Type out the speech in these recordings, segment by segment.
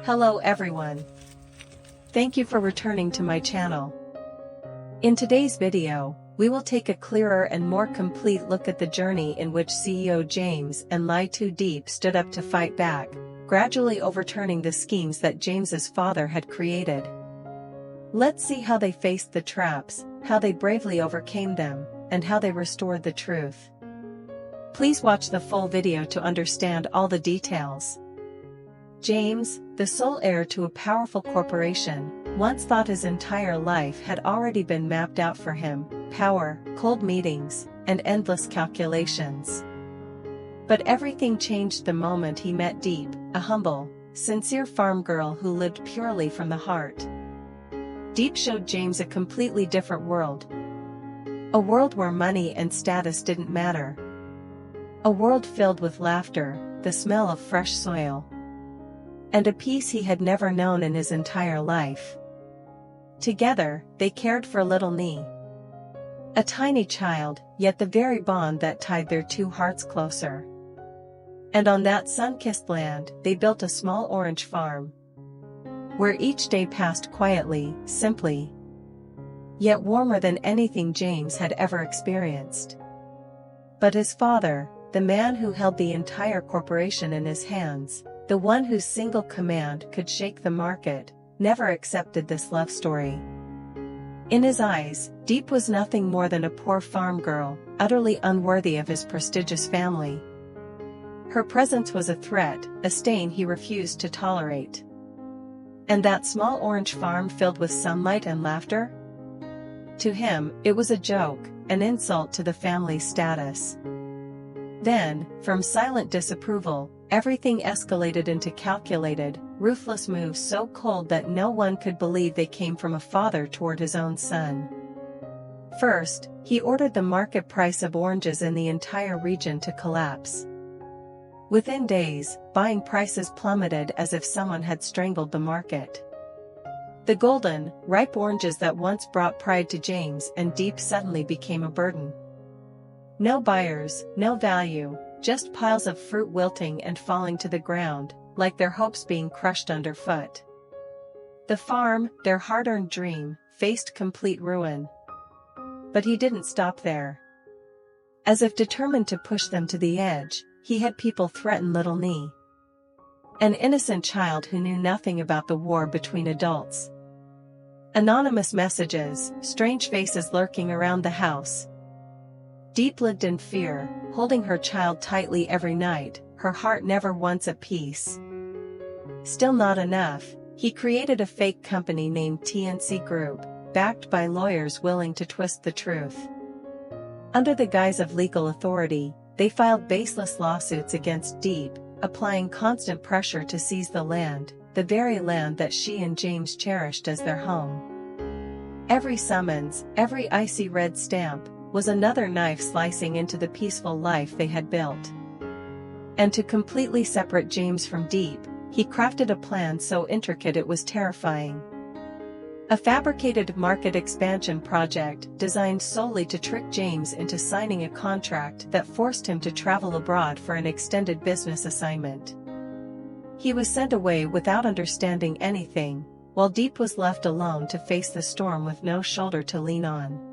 Hello everyone. Thank you for returning to my channel. In today's video, we will take a clearer and more complete look at the journey in which CEO James and LyTuDiep stood up to fight back, gradually overturning the schemes that James's father had created. Let's see how they faced the traps, how they bravely overcame them, and how they restored the truth. Please watch the full video to understand all the details. James, the sole heir to a powerful corporation, once thought his entire life had already been mapped out for him: power, cold meetings, and endless calculations. But everything changed the moment he met Diep, a humble, sincere farm girl who lived purely from the heart. Diep showed James a completely different world. A world where money and status didn't matter. A world filled with laughter, the smell of fresh soil, and a peace he had never known in his entire life. Together, they cared for little Nhi, a tiny child, yet the very bond that tied their two hearts closer. And on that sun-kissed land, they built a small orange farm, where each day passed quietly, simply, yet warmer than anything James had ever experienced. But his father, the man who held the entire corporation in his hands, the one whose single command could shake the market, never accepted this love story. In his eyes, Diep was nothing more than a poor farm girl, utterly unworthy of his prestigious family. Her presence was a threat, a stain he refused to tolerate. And that small orange farm filled with sunlight and laughter? To him, it was a joke, an insult to the family's status. Then, from silent disapproval, everything escalated into calculated, ruthless moves so cold that no one could believe they came from a father toward his own son. First, he ordered the market price of oranges in the entire region to collapse. Within days, buying prices plummeted as if someone had strangled the market. The golden, ripe oranges that once brought pride to James and Diep suddenly became a burden. No buyers, no value, just piles of fruit wilting and falling to the ground, like their hopes being crushed underfoot. The farm, their hard-earned dream, faced complete ruin. But he didn't stop there. As if determined to push them to the edge, he had people threaten little Nhi, an innocent child who knew nothing about the war between adults. Anonymous messages, strange faces lurking around the house. Diep lived in fear, holding her child tightly every night, her heart never once at peace. Still not enough, he created a fake company named TNC Group, backed by lawyers willing to twist the truth. Under the guise of legal authority, they filed baseless lawsuits against Diep, applying constant pressure to seize the land, the very land that she and James cherished as their home. Every summons, every icy red stamp, was another knife slicing into the peaceful life they had built. And to completely separate James from Diep, he crafted a plan so intricate it was terrifying. A fabricated market expansion project designed solely to trick James into signing a contract that forced him to travel abroad for an extended business assignment. He was sent away without understanding anything, while Diep was left alone to face the storm with no shoulder to lean on.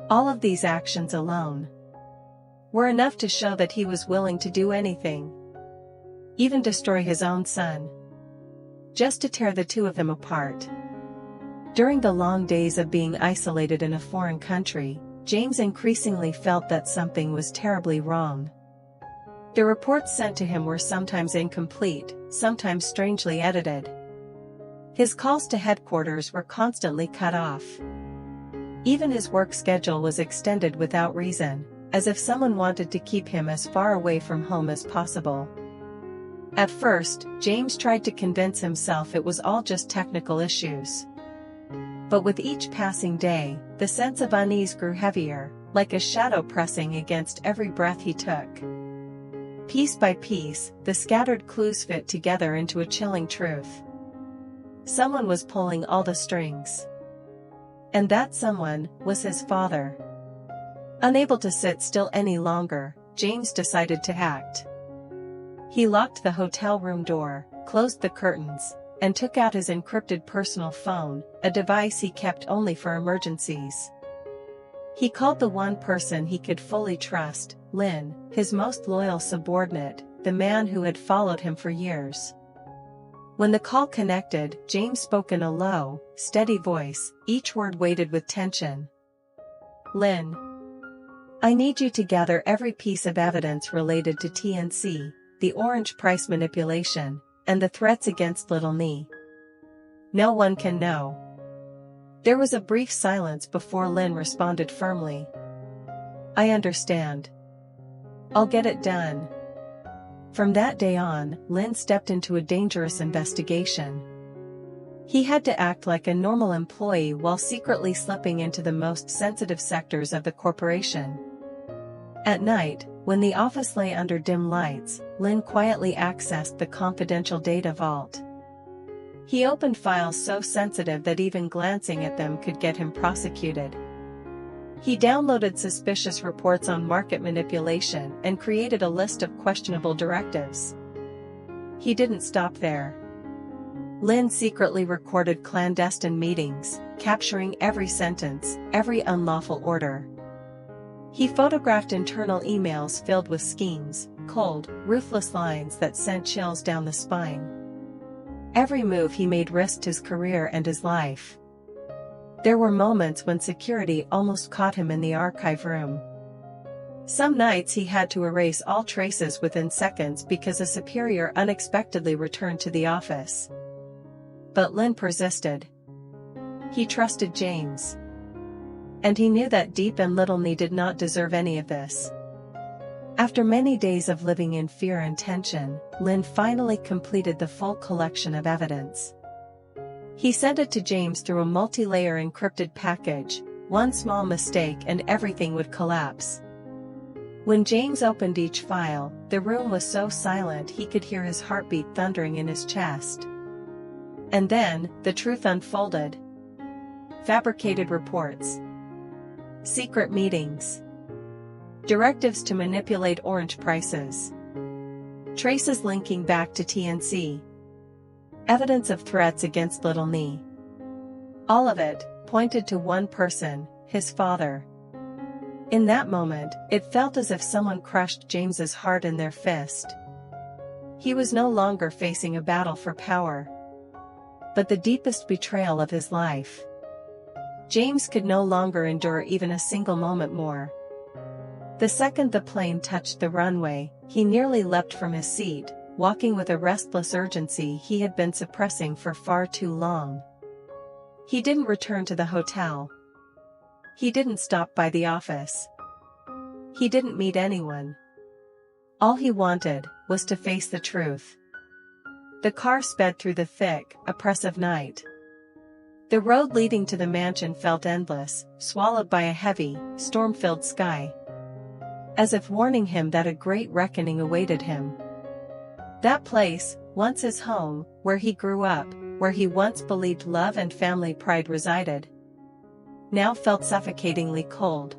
All of these actions alone were enough to show that he was willing to do anything, even destroy his own son, just to tear the two of them apart. During the long days of being isolated in a foreign country, James increasingly felt that something was terribly wrong. The reports sent to him were sometimes incomplete, sometimes strangely edited. His calls to headquarters were constantly cut off. Even his work schedule was extended without reason, as if someone wanted to keep him as far away from home as possible. At first, James tried to convince himself it was all just technical issues. But with each passing day, the sense of unease grew heavier, like a shadow pressing against every breath he took. Piece by piece, the scattered clues fit together into a chilling truth. Someone was pulling all the strings. And that someone was his father. Unable to sit still any longer, James decided to act. He locked the hotel room door, closed the curtains, and took out his encrypted personal phone, a device he kept only for emergencies. He called the one person he could fully trust, Lynn, his most loyal subordinate, the man who had followed him for years. When the call connected, James spoke in a low, steady voice, each word weighted with tension. "Lynn, I need you to gather every piece of evidence related to TNC, the orange price manipulation, and the threats against Little Nhi. No one can know." There was a brief silence before Lynn responded firmly. "I understand. I'll get it done." From that day on, Lynn stepped into a dangerous investigation. He had to act like a normal employee while secretly slipping into the most sensitive sectors of the corporation. At night, when the office lay under dim lights, Lynn quietly accessed the confidential data vault. He opened files so sensitive that even glancing at them could get him prosecuted. He downloaded suspicious reports on market manipulation and created a list of questionable directives. He didn't stop there. Lynn secretly recorded clandestine meetings, capturing every sentence, every unlawful order. He photographed internal emails filled with schemes, cold, ruthless lines that sent chills down the spine. Every move he made risked his career and his life. There were moments when security almost caught him in the archive room. Some nights he had to erase all traces within seconds because a superior unexpectedly returned to the office. But Lynn persisted. He trusted James. And he knew that Diep and Little Nhi did not deserve any of this. After many days of living in fear and tension, Lynn finally completed the full collection of evidence. He sent it to James through a multi-layer encrypted package. One small mistake and everything would collapse. When James opened each file, the room was so silent he could hear his heartbeat thundering in his chest. And then, the truth unfolded. Fabricated reports. Secret meetings. Directives to manipulate orange prices. Traces linking back to TNC. Evidence of threats against Little Nhi. All of it pointed to one person, his father. In that moment, it felt as if someone crushed James's heart in their fist. He was no longer facing a battle for power, but the deepest betrayal of his life. James could no longer endure even a single moment more. The second the plane touched the runway, he nearly leapt from his seat, walking with a restless urgency he had been suppressing for far too long. He didn't return to the hotel. He didn't stop by the office. He didn't meet anyone. All he wanted was to face the truth. The car sped through the thick, oppressive night. The road leading to the mansion felt endless, swallowed by a heavy, storm-filled sky, as if warning him that a great reckoning awaited him. That place, once his home, where he grew up, where he once believed love and family pride resided, now felt suffocatingly cold.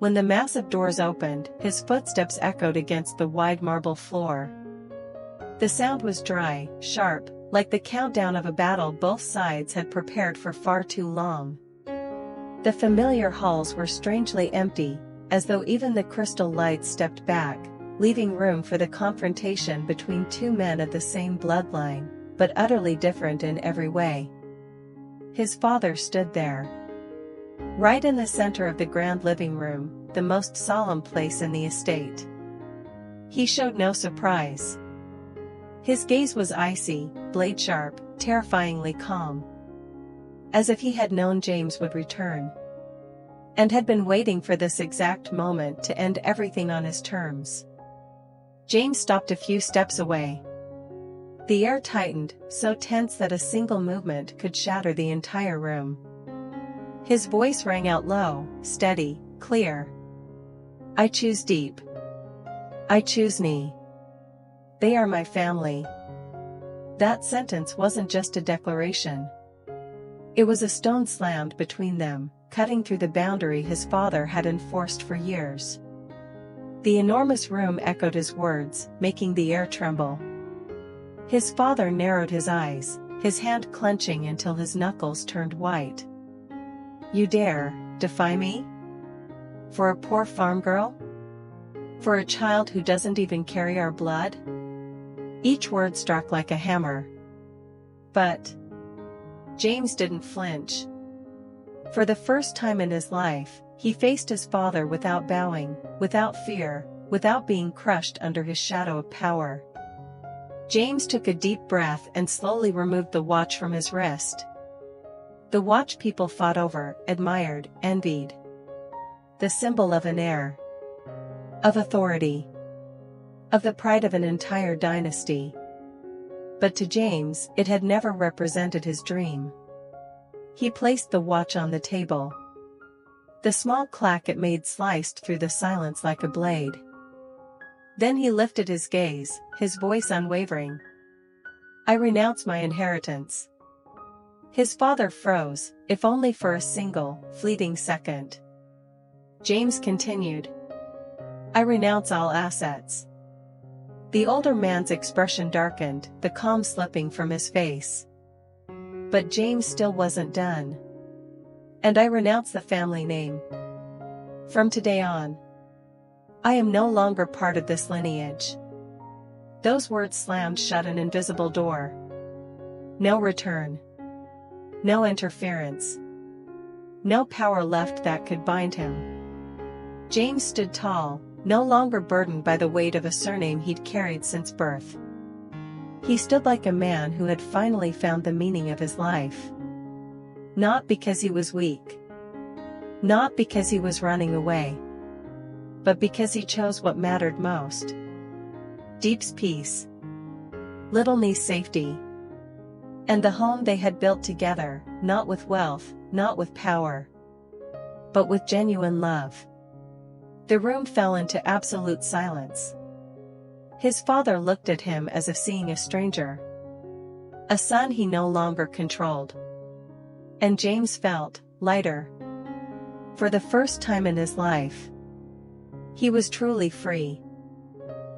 When the massive doors opened, his footsteps echoed against the wide marble floor. The sound was dry, sharp, like the countdown of a battle both sides had prepared for far too long. The familiar halls were strangely empty, as though even the crystal lights stepped back, leaving room for the confrontation between two men of the same bloodline, but utterly different in every way. His father stood there, right in the center of the grand living room, the most solemn place in the estate. He showed no surprise. His gaze was icy, blade-sharp, terrifyingly calm, as if he had known James would return, and had been waiting for this exact moment to end everything on his terms. James stopped a few steps away. The air tightened, so tense that a single movement could shatter the entire room. His voice rang out low, steady, clear. "I choose Diep. I choose Nhi. They are my family." That sentence wasn't just a declaration. It was a stone slammed between them, cutting through the boundary his father had enforced for years. The enormous room echoed his words, making the air tremble. His father narrowed his eyes, his hand clenching until his knuckles turned white. "You dare defy me? For a poor farm girl? For a child who doesn't even carry our blood?" Each word struck like a hammer. But James didn't flinch. For the first time in his life, he faced his father without bowing, without fear, without being crushed under his shadow of power. James took a deep breath and slowly removed the watch from his wrist. The watch people fought over, admired, envied. The symbol of an heir. Of authority. Of the pride of an entire dynasty. But to James, it had never represented his dream. He placed the watch on the table. The small clack it made sliced through the silence like a blade. Then he lifted his gaze, his voice unwavering. "I renounce my inheritance." His father froze, if only for a single, fleeting second. James continued. "I renounce all assets." The older man's expression darkened, the calm slipping from his face. But James still wasn't done. "And I renounce the family name. From today on, I am no longer part of this lineage." Those words slammed shut an invisible door. No return. No interference. No power left that could bind him. James stood tall, no longer burdened by the weight of a surname he'd carried since birth. He stood like a man who had finally found the meaning of his life. Not because he was weak. Not because he was running away. But because he chose what mattered most. Diep's peace. Little Nhi's safety. And the home they had built together, not with wealth, not with power, but with genuine love. The room fell into absolute silence. His father looked at him as if seeing a stranger. A son he no longer controlled. And James felt lighter. For the first time in his life, he was truly free.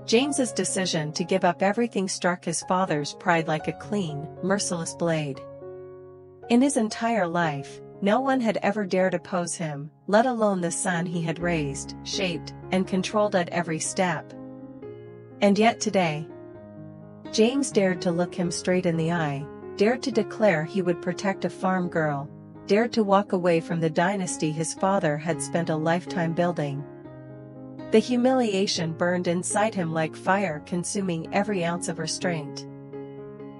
James's decision to give up everything struck his father's pride like a clean, merciless blade. In his entire life, no one had ever dared oppose him, let alone the son he had raised, shaped, and controlled at every step. And yet today, James dared to look him straight in the eye, dared to declare he would protect a farm girl, dared to walk away from the dynasty his father had spent a lifetime building. The humiliation burned inside him like fire, consuming every ounce of restraint.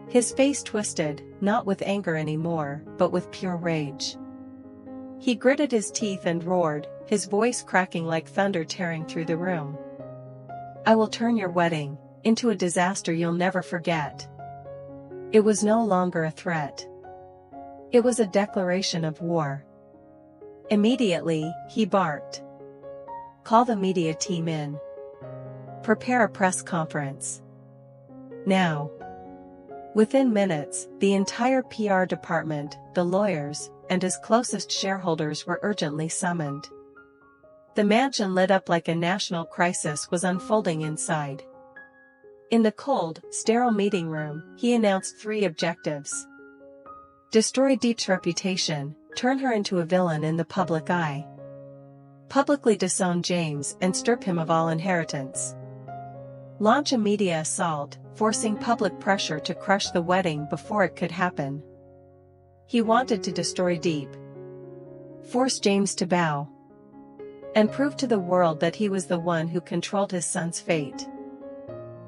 His face twisted, not with anger anymore, but with pure rage. He gritted his teeth and roared, his voice cracking like thunder tearing through the room. "I will turn your wedding into a disaster you'll never forget." It was no longer a threat. It was a declaration of war. Immediately, he barked. "Call the media team in. Prepare a press conference. Now." Within minutes, the entire PR department, the lawyers, and his closest shareholders were urgently summoned. The mansion lit up like a national crisis was unfolding inside. In the cold, sterile meeting room, he announced 3 objectives. Destroy Diep's reputation, turn her into a villain in the public eye. Publicly disown James and strip him of all inheritance. Launch a media assault, forcing public pressure to crush the wedding before it could happen. He wanted to destroy Diep. Force James to bow. And prove to the world that he was the one who controlled his son's fate.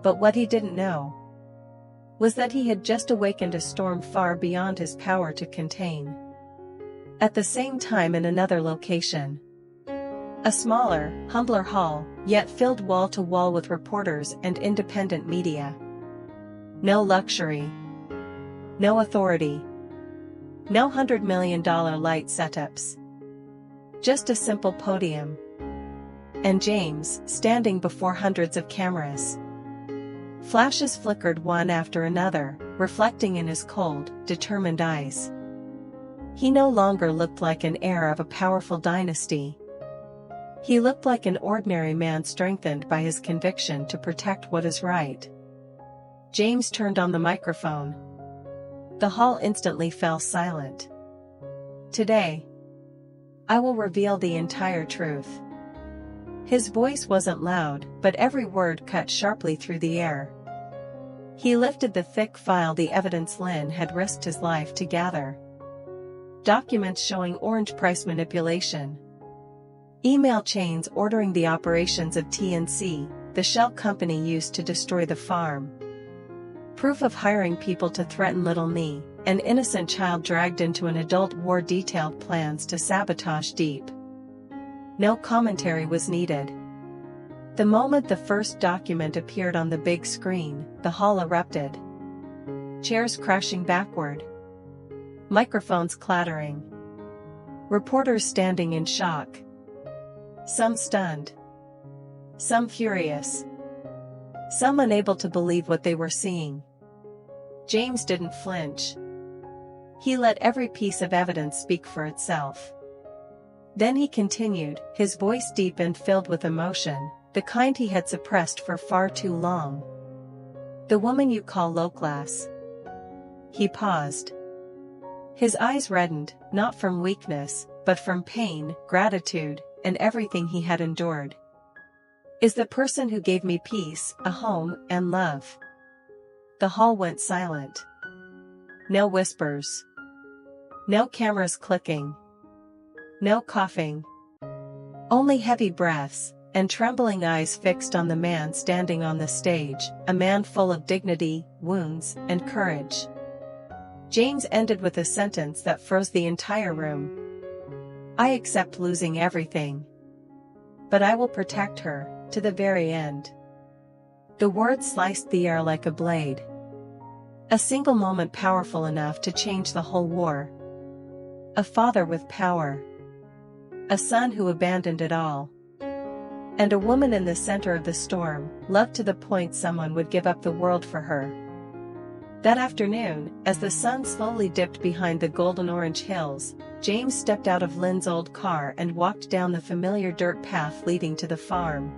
But what he didn't know was that he had just awakened a storm far beyond his power to contain. At the same time, in another location, a smaller, humbler hall, yet filled wall to wall with reporters and independent media. No luxury. No authority. No $100 million light setups. Just a simple podium. And James, standing before hundreds of cameras. Flashes flickered one after another, reflecting in his cold, determined eyes. He no longer looked like an heir of a powerful dynasty. He looked like an ordinary man strengthened by his conviction to protect what is right. James turned on the microphone. The hall instantly fell silent. Today, I will reveal the entire truth. His voice wasn't loud, but every word cut sharply through the air. He lifted the thick file, the evidence Lynn had risked his life to gather. Documents showing orange price manipulation. Email chains ordering the operations of TNC, the shell company used to destroy the farm. Proof of hiring people to threaten Little Nhi, an innocent child dragged into an adult war. Detailed plans to sabotage Diep. No commentary was needed. The moment the first document appeared on the big screen, the hall erupted. Chairs crashing backward. Microphones clattering. Reporters standing in shock. Some stunned. Some furious. Some unable to believe what they were seeing. James didn't flinch. He let every piece of evidence speak for itself. Then he continued, his voice deep and filled with emotion, the kind he had suppressed for far too long. The woman you call low class. He paused. His eyes reddened, not from weakness, but from pain, gratitude, and everything he had endured. Is the person who gave me peace, a home, and love. The hall went silent. No whispers. No cameras clicking. No coughing. Only heavy breaths, and trembling eyes fixed on the man standing on the stage, a man full of dignity, wounds, and courage. James ended with a sentence that froze the entire room. I accept losing everything. But I will protect her, to the very end. The words sliced the air like a blade. A single moment powerful enough to change the whole war. A father with power. A son who abandoned it all. And a woman in the center of the storm, loved to the point someone would give up the world for her. That afternoon, as the sun slowly dipped behind the golden orange hills, James stepped out of Lynn's old car and walked down the familiar dirt path leading to the farm.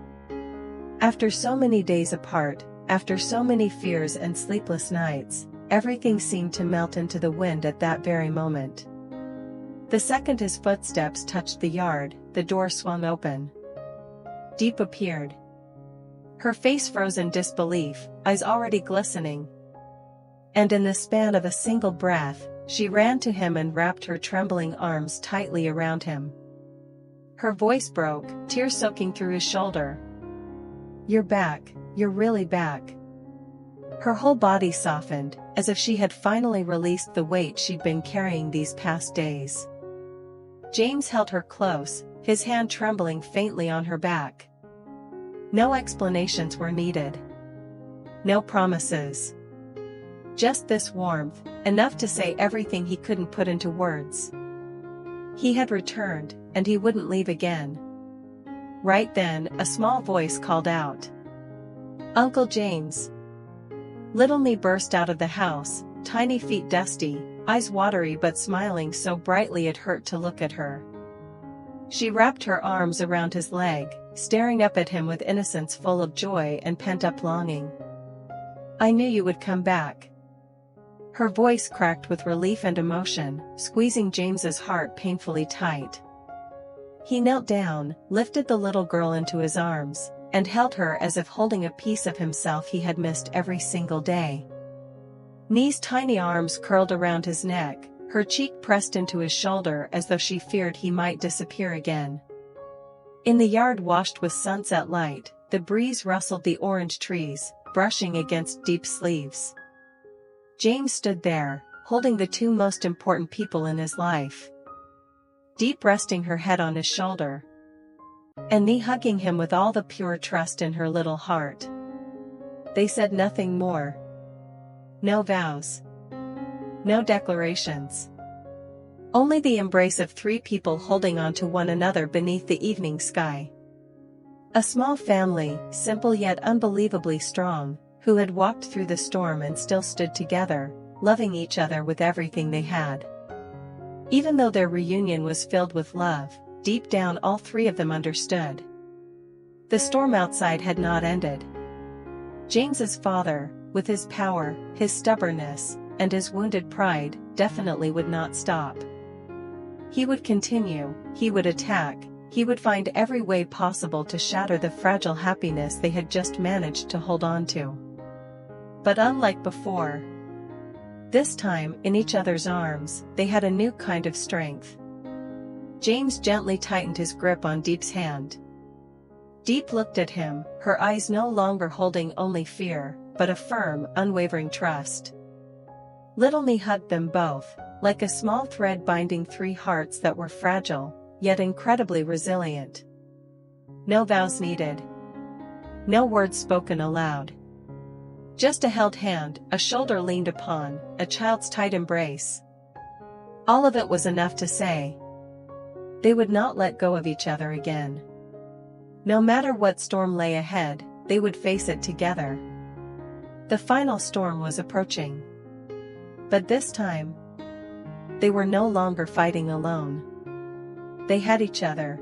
After so many days apart, after so many fears and sleepless nights, everything seemed to melt into the wind at that very moment. The second his footsteps touched the yard, the door swung open. Diep appeared. Her face froze in disbelief, eyes already glistening. And in the span of a single breath, she ran to him and wrapped her trembling arms tightly around him. Her voice broke, tears soaking through his shoulder. You're back, you're really back. Her whole body softened, as if she had finally released the weight she'd been carrying these past days. James held her close, his hand trembling faintly on her back. No explanations were needed. No promises. Just this warmth, enough to say everything he couldn't put into words. He had returned, and he wouldn't leave again. Right then, a small voice called out. Uncle James. Little Nhi burst out of the house, tiny feet dusty, eyes watery but smiling so brightly it hurt to look at her. She wrapped her arms around his leg, staring up at him with innocence full of joy and pent-up longing. I knew you would come back. Her voice cracked with relief and emotion, squeezing James's heart painfully tight. He knelt down, lifted the little girl into his arms, and held her as if holding a piece of himself he had missed every single day. Nhi's tiny arms curled around his neck, her cheek pressed into his shoulder as though she feared he might disappear again. In the yard washed with sunset light, the breeze rustled the orange trees, brushing against Diep's leaves. James stood there, holding the two most important people in his life. Diep resting her head on his shoulder, and Nhi hugging him with all the pure trust in her little heart. They said nothing more. No vows. No declarations. Only the embrace of three people holding on to one another beneath the evening sky. A small family, simple yet unbelievably strong, who had walked through the storm and still stood together, loving each other with everything they had. Even though their reunion was filled with love, deep down all three of them understood. The storm outside had not ended. James's father, with his power, his stubbornness, and his wounded pride, definitely would not stop. He would continue, he would attack, he would find every way possible to shatter the fragile happiness they had just managed to hold on to. But unlike before, this time, in each other's arms, they had a new kind of strength. James gently tightened his grip on Diep's hand. Diep looked at him, her eyes no longer holding only fear, but a firm, unwavering trust. Little Nhi hugged them both, like a small thread binding three hearts that were fragile, yet incredibly resilient. No vows needed. No words spoken aloud. Just a held hand, a shoulder leaned upon, a child's tight embrace. All of it was enough to say they would not let go of each other again. No matter what storm lay ahead, they would face it together. The final storm was approaching. But this time, they were no longer fighting alone. They had each other.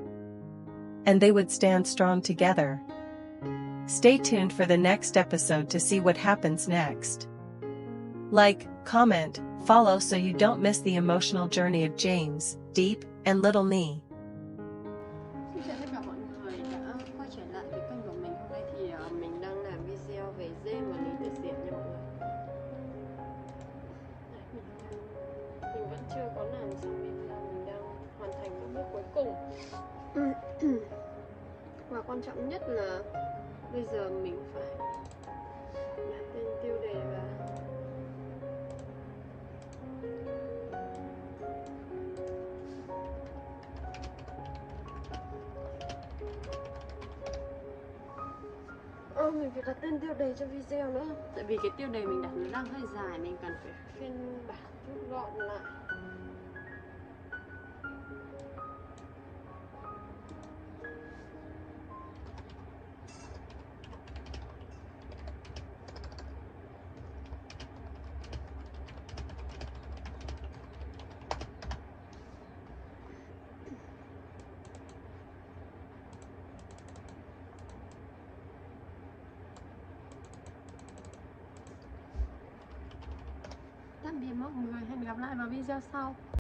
And they would stand strong together. Stay tuned for the next episode to see what happens next. Like, comment, follow so you don't miss the emotional journey of James, Diep, and Little Nhi. Xin chào tất cả mọi người đã quay trở lại với kênh của mình. Hôm nay thì mình đang làm video về James và lytutien nha mọi người. Mình vẫn chưa có làm xong video, mình đang hoàn thành các bước cuối cùng. Và quan trọng nhất là bây giờ mình phải đặt tên tiêu đề và mình phải đặt tên tiêu đề cho video nữa. Tại vì cái tiêu đề mình đặt nó đang hơi dài, mình cần phải phiên bản rút gọn lại. Tạm biệt mọi người, hẹn gặp lại vào video sau.